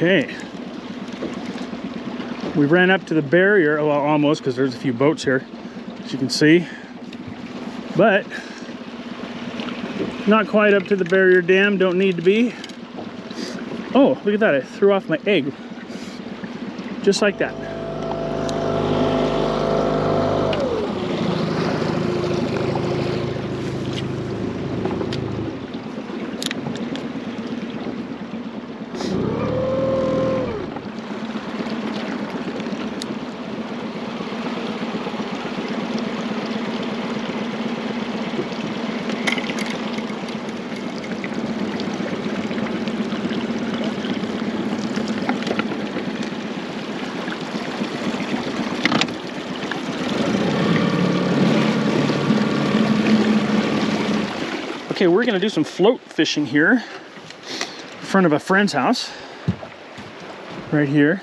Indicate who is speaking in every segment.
Speaker 1: Okay. We ran up to the barrier, well, almost, because there's a few boats here, as you can see. But not quite up to the barrier dam, don't need to be. Oh, look at that, I threw off my egg. Just like that. Okay, we're gonna do some float fishing here in front of a friend's house. Right here.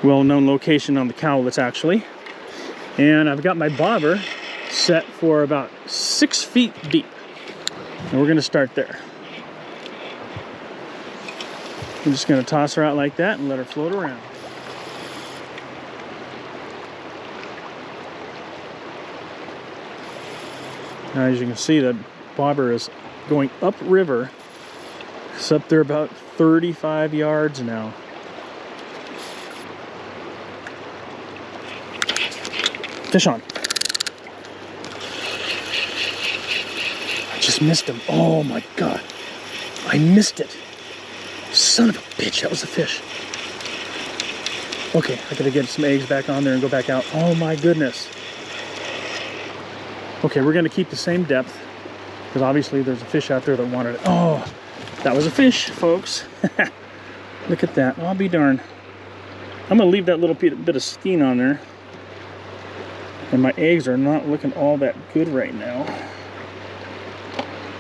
Speaker 1: Well-known location on the Cowlitz, actually. And I've got my bobber set for about 6 feet deep. And we're gonna start there. I'm just gonna toss her out like that and let her float around. Now, as you can see, the bobber is going upriver. It's up there about 35 yards now. Fish on. I just missed him. Oh my God. I missed it. Son of a bitch, that was a fish. Okay, I gotta get some eggs back on there and go back out. Oh my goodness. Okay, we're gonna keep the same depth, because obviously there's a fish out there that wanted it. Oh, that was a fish, folks. Look at that. I'll be darned. I'm gonna leave that little bit of skein on there. And my eggs are not looking all that good right now.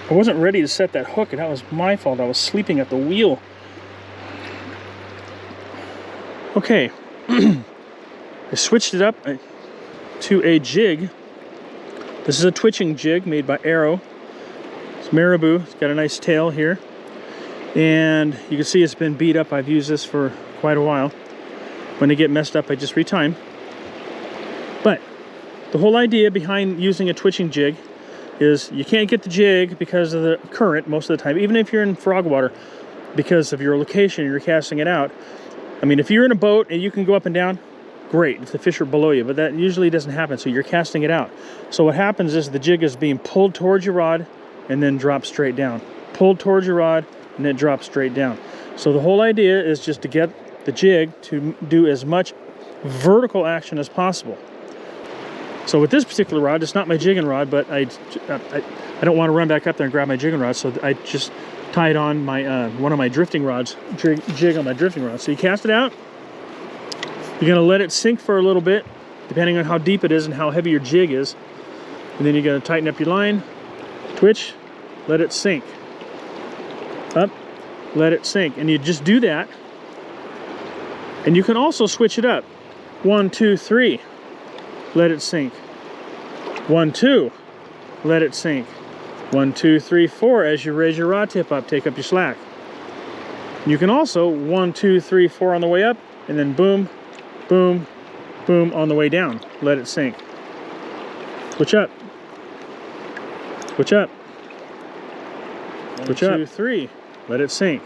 Speaker 1: I wasn't ready to set that hook, and that was my fault. I was sleeping at the wheel. Okay. I switched it up to a jig. This is a twitching jig made by Arrow. It's marabou. It's got a nice tail here. And you can see it's been beat up. I've used this for quite a while. When they get messed up, I just retime. But the whole idea behind using a twitching jig is you can't get the jig because of the current most of the time, even if you're in frog water, because of your location, you're casting it out. I mean, if you're in a boat and you can go up and down, great, if the fish are below you, but that usually doesn't happen, so you're casting it out. So what happens is the jig is being pulled towards your rod and then drops straight down. Pulled towards your rod and then drops straight down. So the whole idea is just to get the jig to do as much vertical action as possible. So with this particular rod, it's not my jigging rod, but I don't want to run back up there and grab my jigging rod, so I just tied on my one of my drifting rods, jig on my drifting rod. So you cast it out. You're gonna let it sink for a little bit, depending on how deep it is and how heavy your jig is. And then you're gonna tighten up your line, twitch, let it sink. Up, let it sink. And you just do that. And you can also switch it up. 1, 2, 3, let it sink. 1, 2, let it sink. 1, 2, 3, 4, as you raise your rod tip up, take up your slack. You can also 1, 2, 3, 4 on the way up, and then boom, boom, boom on the way down. Let it sink. Switch up. Switch up. Switch up. 1, 2, 3. Let it sink.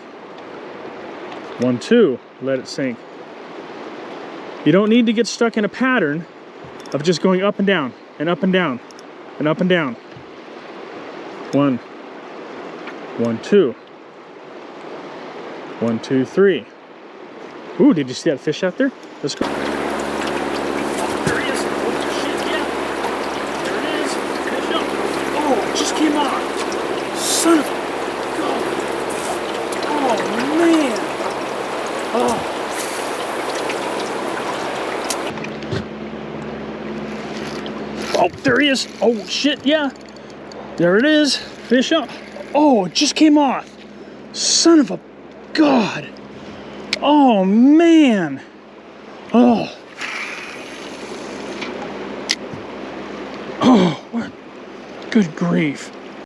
Speaker 1: 1, 2. Let it sink. You don't need to get stuck in a pattern of just going up and down and up and down and up and down. 1, 1, 2. 1, 2, 3. Ooh, did you see that fish out there? Let's go. There he is. Oh, shit, yeah. There it is. Fish up. Oh, it just came off. Son of a God. Oh, man. Oh. Oh, there he is. Oh, shit, yeah. There it is. Fish up. Oh, it just came off. Son of a God. Oh, man. Oh. Oh, what? Good grief.